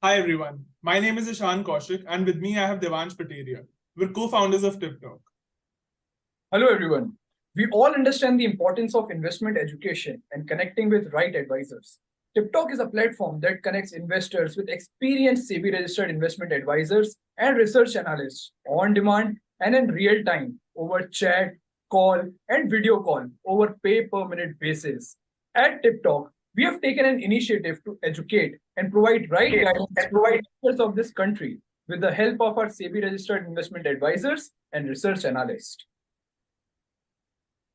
Hi everyone, my name is ishankaushik and with me I have devanshpateria. We're co-founders of Tiptalk. Hello, everyone. We all understand the importance of investment education and connecting with right advisors. Tiptalk is a platform that connects investors with experienced SEBI registered investment advisors and research analysts on demand and in real time over chat, call, and video call over pay per minute basis. At Tiptalk, we have taken an initiative to educate and provide right guidance to investors of this country with the help of our SEBI registered investment advisors and research analysts.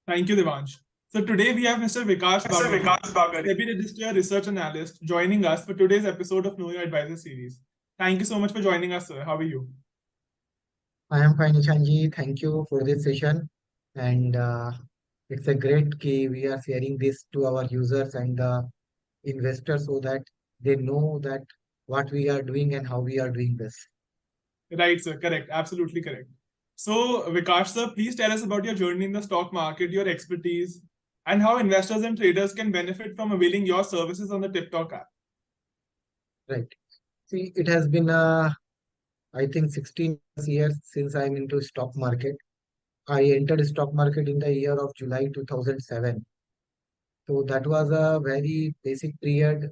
Thank you, Devansh. So today we have Mr. Vikash Bagaria, SEBI Registered Research Analyst, joining us for today's episode of Know Your Advisor series. Thank you so much for joining us, sir. How are you? I am fine, Ishanji. Thank you for this session. And it's a great key. We are sharing this to our users and investors so that they know that what we are doing and how we are doing this. Right, sir. Correct. Absolutely correct. So, Vikash, sir, please tell us about your journey in the stock market, your expertise, and how investors and traders can benefit from availing your services on the Tiptalk app. Right. See, it has been, I think, 16 years since I'm into stock market. I entered stock market in the year of July 2007. So that was a very basic period.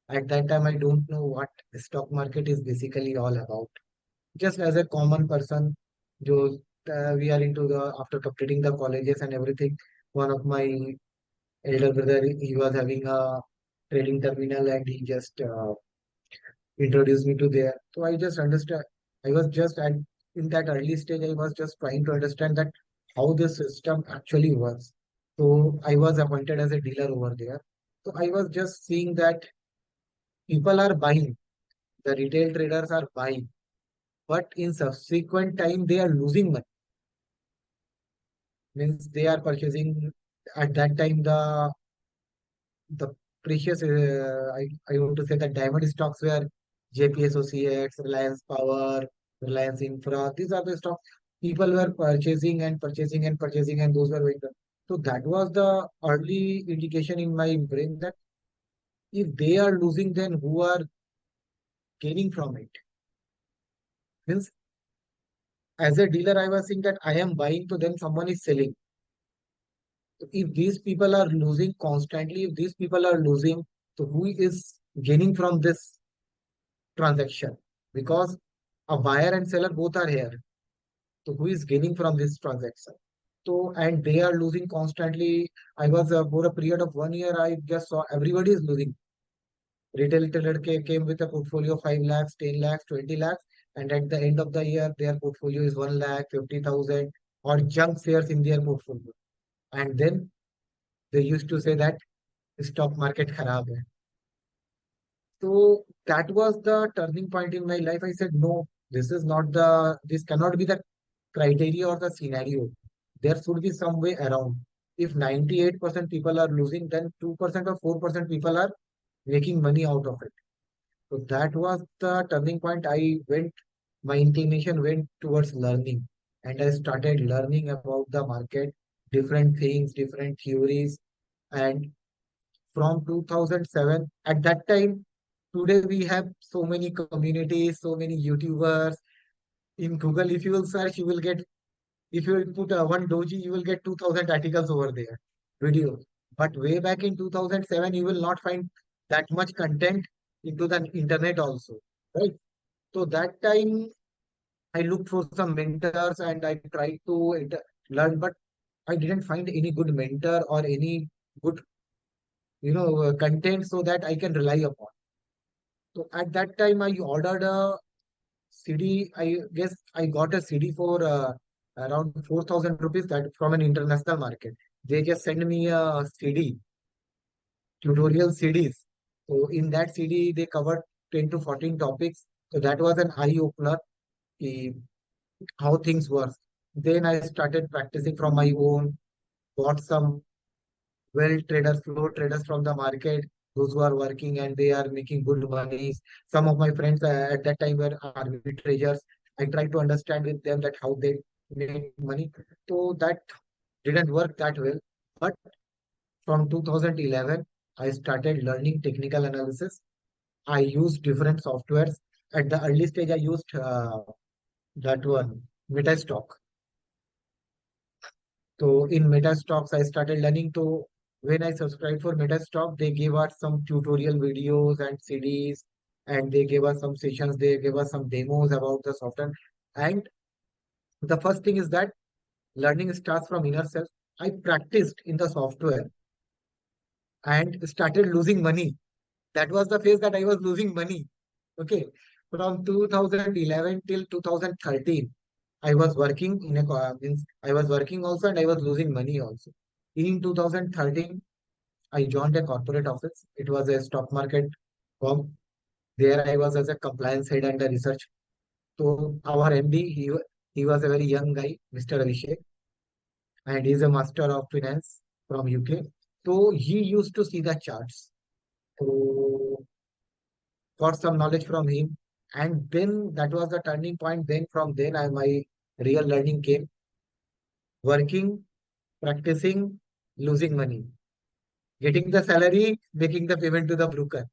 At that time, I don't know what the stock market is basically all about. Just as a common person, जो we are into the after completing the colleges and everything. One of my elder brother, he was having a trading terminal and he just introduced me to there. So I just understand. I was just at in that early stage. I was just trying to understand that how the system actually works. So I was appointed as a dealer over there. So I was just seeing that people are buying, the retail traders are buying, but in subsequent time they are losing money. Means they are purchasing at that time the precious I want to say that diamond stocks were JP Associates, Reliance Power, Reliance Infra. These are the stocks people were purchasing and purchasing and purchasing, and those were going down. So that was the early indication in my brain that if they are losing, then who are gaining from it? Means as a dealer, I was saying that I am buying, so then someone is selling. If these people are losing constantly, if these people are losing, so who is gaining from this transaction? Because a buyer and seller both are here. So who is gaining from this transaction? So and they are losing constantly. I was for a period of 1 year, I just saw everybody is losing. Retail trader came with a portfolio of 5 lakhs, 10 lakhs, 20 lakhs, and at the end of the year, their portfolio is 1 lakh, 50,000 or junk shares in their portfolio. And then they used to say that stock market kharab hai. So that was the turning point in my life. I said, no, this cannot be the criteria or the scenario. There should be some way around. If 98% people are losing, then 2% or 4% people are making money out of it. So that was the turning point. My inclination went towards learning and I started learning about the market, different things, different theories. And from 2007, at that time, today we have so many communities, so many YouTubers. In Google, if you will search, if you will put one doji, you will get 2000 articles over there, videos. But way back in 2007, you will not find that much content into the internet also, right? So that time, I looked for some mentors and I tried to learn, but I didn't find any good mentor or any good, content so that I can rely upon. So at that time, I ordered a CD. I guess I got a CD for around 4,000 rupees that from an international market. They just sent me a CD, tutorial CDs. So in that CD, they covered 10 to 14 topics. So that was an eye opener, eh, how things work. Then I started practicing from my own, got some flow traders from the market, those who are working and they are making good money. Some of my friends at that time were arbitrageurs. I tried to understand with them that how they make money. So that didn't work that well. But from 2011, I started learning technical analysis. I used different softwares at the early stage, I used that one, Metastock. So in Metastocks, I started learning to, when I subscribed for Metastock, they gave us some tutorial videos and CDs, and they gave us some sessions, they gave us some demos about the software. And the first thing is that learning starts from inner self. I practiced in the software and started losing money. That was the phase that I was losing money. Okay. From 2011 till 2013, I was working in a, means I was working also and I was losing money also. In 2013, I joined a corporate office. It was a stock market firm. There I was as a compliance head and a research. So our MD, he was a very young guy, Mr. Abhishek, and he's a master of finance from UK. So he used to see the charts. So got some knowledge from him. And then that was the turning point. Then from then my real learning came. Working, practicing, losing money, getting the salary, making the payment to the broker.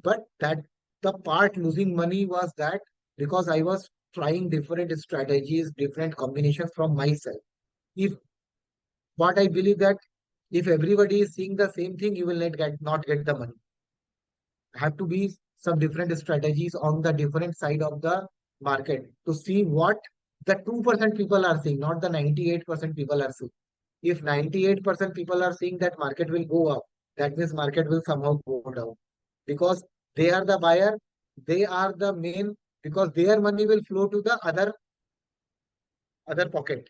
But that the part losing money was that because I was trying different strategies, different combinations from myself. If what I believe that if everybody is seeing the same thing, you will not get the money. Have to be some different strategies on the different side of the market to see what the 2% people are seeing, not the 98% people are seeing. If 98% people are seeing that market will go up, that means market will somehow go down because they are the buyer, they are the main, because their money will flow to the other pocket.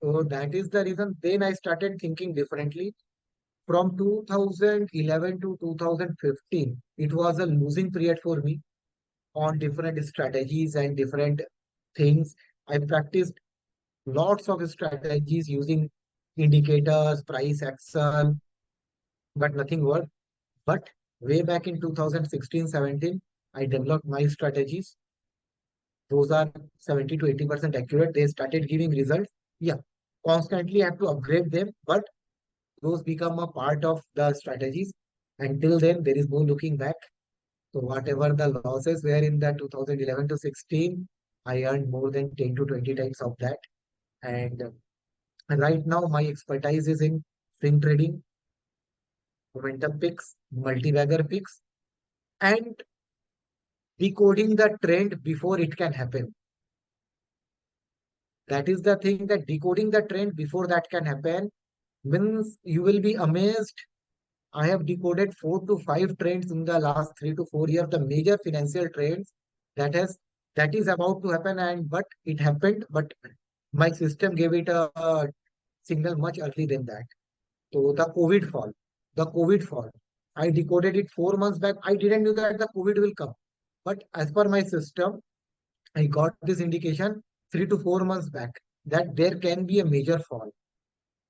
So that is the reason. Then I started thinking differently. From 2011 to 2015, it was a losing period for me on different strategies and different things. I practiced lots of strategies using indicators, price action, but nothing worked. But way back in 2016-17, I developed my strategies. Those are 70 to 80% accurate. They started giving results. Yeah, constantly I have to upgrade them, but those become a part of the strategies. Until then, there is no looking back. So whatever the losses were in the 2011 to 16, I earned more than 10 to 20 times of that. And right now, my expertise is in swing trading, momentum picks, multi-bagger picks, and decoding the trend before it can happen. That is the thing, that decoding the trend before that can happen means you will be amazed. I have decoded 4 to 5 trends in the last 3 to 4 years, the major financial trends that has that is about to happen, and but it happened, but my system gave it a signal much early than that. So the COVID fall, I decoded it 4 months back. I didn't know that the COVID will come, but as per my system, I got this indication 3 to 4 months back that there can be a major fall.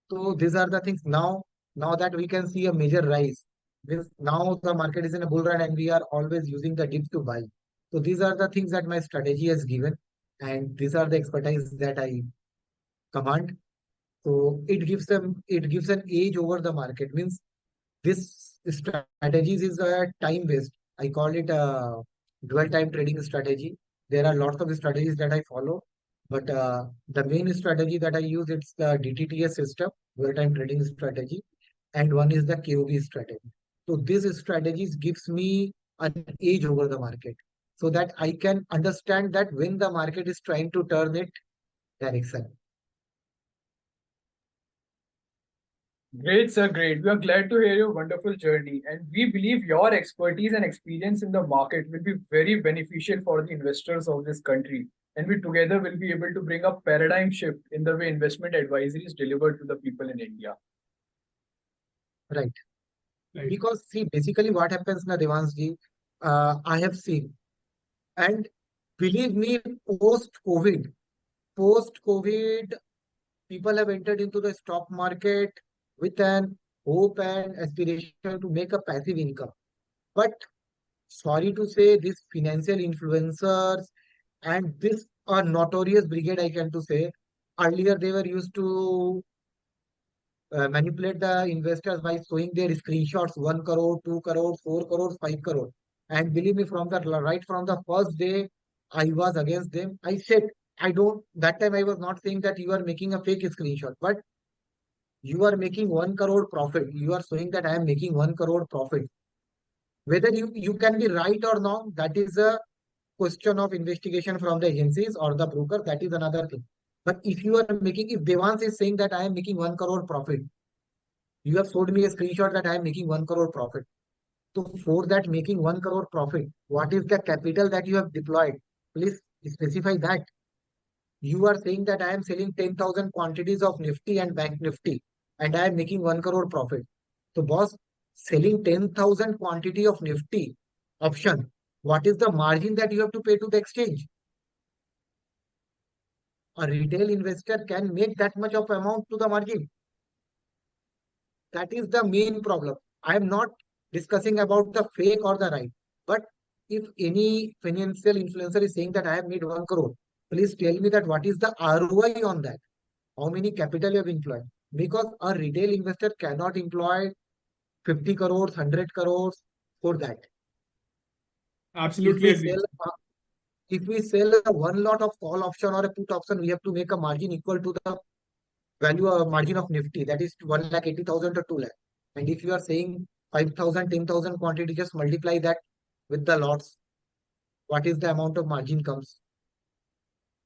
So these are the things now. Now that we can see a major rise, means now the market is in a bull run and we are always using the dips to buy. So these are the things that my strategy has given, and these are the expertise that I command. So it gives an edge over the market. Means this strategies is a time based. I call it a dual time trading strategy. There are lots of strategies that I follow, but the main strategy that I use, it's the DTTS system, dual time trading strategy, and one is the KOB strategy. So these strategies gives me an edge over the market, so that I can understand that when the market is trying to turn it direction. Great, sir. Great. We are glad to hear your wonderful journey, and we believe your expertise and experience in the market will be very beneficial for the investors of this country. And we together will be able to bring a paradigm shift in the way investment advisory is delivered to the people in India. Right. Right. Because see, basically what happens now, Devanshji, I have seen, and believe me, post-COVID, people have entered into the stock market with an hope and aspiration to make a passive income. But sorry to say, these financial influencers and this are notorious brigade, I can to say. Earlier, they were used to manipulate the investors by showing their screenshots 1 crore, 2 crore, 4 crore, 5 crore. And believe me, right from the first day, I was against them. I said, that time I was not saying that you are making a fake screenshot, but you are making 1 crore profit. You are showing that I am making 1 crore profit. Whether you can be right or not, that is a question of investigation from the agencies or the broker. That is another thing. But if you are making, if Devans is saying that I am making 1 crore profit, you have showed me a screenshot that I am making 1 crore profit. So for that making 1 crore profit, what is the capital that you have deployed? Please specify that. You are saying that I am selling 10,000 quantities of Nifty and Bank Nifty and I am making 1 crore profit. So boss, selling 10,000 quantity of Nifty option, what is the margin that you have to pay to the exchange? A retail investor can make that much of amount to the margin. That is the main problem. I am not discussing about the fake or the right. But if any financial influencer is saying that I have made 1 crore, please tell me that what is the ROI on that? How many capital you have employed? Because a retail investor cannot employ 50 crores, 100 crores for that. If Absolutely we agree. sell, if we sell a one lot of call option or a put option, we have to make a margin equal to the value or margin of Nifty. That is 1,80,000 to 2 lakh. And if you are saying 5,000, 10,000 quantity, just multiply that with the lots. What is the amount of margin comes?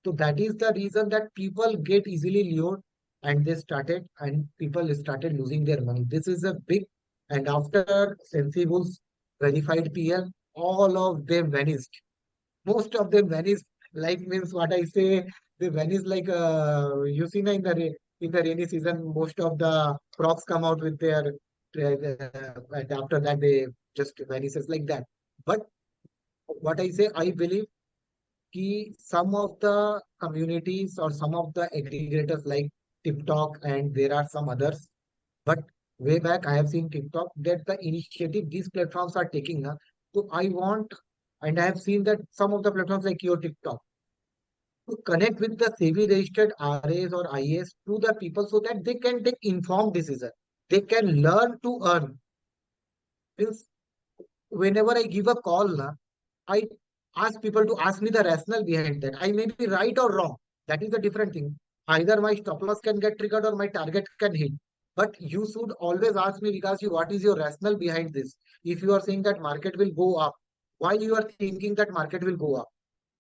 So that is the reason that people get easily lured and people started losing their money. This is a big, and after Sensible's verified PL, all of them vanished. Most of them vanished. Like means what I say, they vanish like you see na in the rainy season, most of the crops come out with their and after that they just vanishes like that. But what I say, I believe some of the communities or some of the aggregators like TikTok and there are some others. But way back, I have seen TikTok that the initiative these platforms are taking. So I want, and I have seen that some of the platforms like your TikTok to connect with the SEBI registered RAs or IAs to the people so that they can take informed decision. They can learn to earn. Means whenever I give a call, I ask people to ask me the rationale behind that. I may be right or wrong. That is a different thing. Either my stop loss can get triggered or my target can hit. But you should always ask me because what is your rationale behind this? If you are saying that market will go up, why you are thinking that market will go up?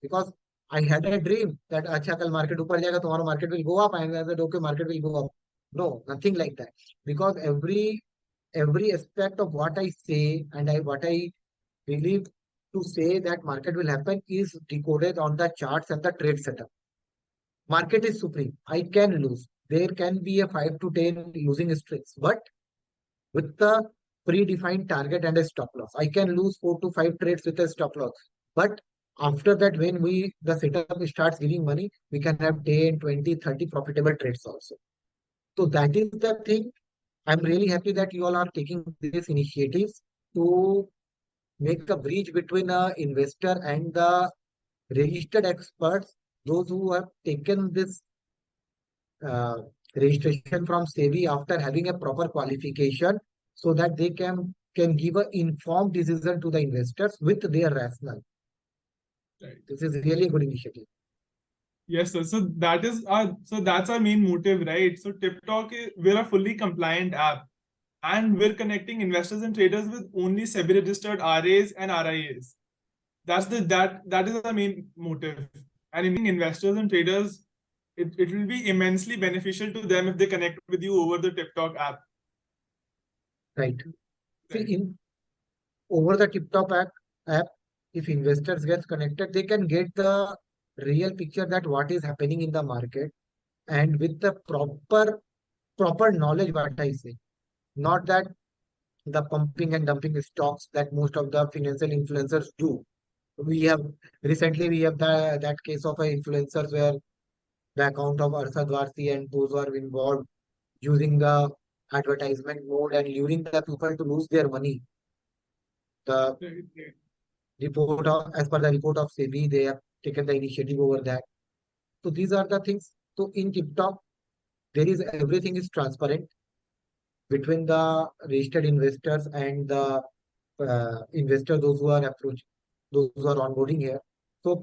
Because I had a dream that अच्छा कल market ऊपर जाएगा tomorrow market will go up and I said okay market will go up. No, nothing like that. Because every aspect of what I say and what I believe to say that market will happen is decoded on the charts and the trade setup. Market is supreme. I can lose. There can be a 5 to 10 losing streaks, but with the predefined target and a stop loss, I can lose 4 to 5 trades with a stop loss. But after that, when the setup starts giving money, we can have 10, 20, 30 profitable trades also. So that is the thing. I'm really happy that you all are taking these initiatives to make a bridge between a investor and the registered experts, those who have taken this uh, registration from SEBI after having a proper qualification, so that they can give an informed decision to the investors with their rationale. Right. This is really a good initiative. Yes, sir. So that's our main motive, right? So TipTalk, we're a fully compliant app, and we're connecting investors and traders with only SEBI registered RAs and RIAs. That is our main motive. And investors and traders, it will be immensely beneficial to them if they connect with you over the TipTalk app. Right. Right. See, over the app, if investors get connected, they can get the real picture that what is happening in the market and with the proper knowledge, what I say. Not that the pumping and dumping stocks that most of the financial influencers do. We have recently we have that case of a influencers where the account of Arshad Varsi and those who are involved using the advertisement mode and luring the people to lose their money. The Right. as per the report of SEBI, they have taken the initiative over that. So these are the things. So in TikTok, everything is transparent between the registered investors and the investors, those who are onboarding here. So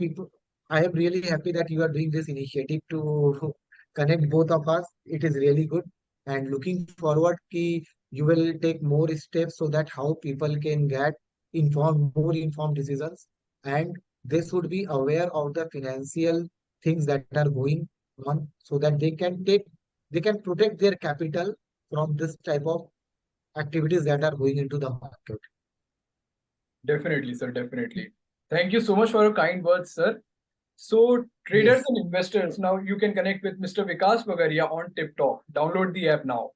I am really happy that you are doing this initiative to connect both of us. It is really good, and looking forward ki you will take more steps so that how people can get more informed decisions, and they should be aware of the financial things that are going on so that they can protect their capital from this type of activities that are going into the market. Definitely, sir. Definitely. Thank you so much for your kind words, sir. So, traders Yes. and investors, now you can connect with Mr. Vikash Bagaria on Tiptalk. Download the app now.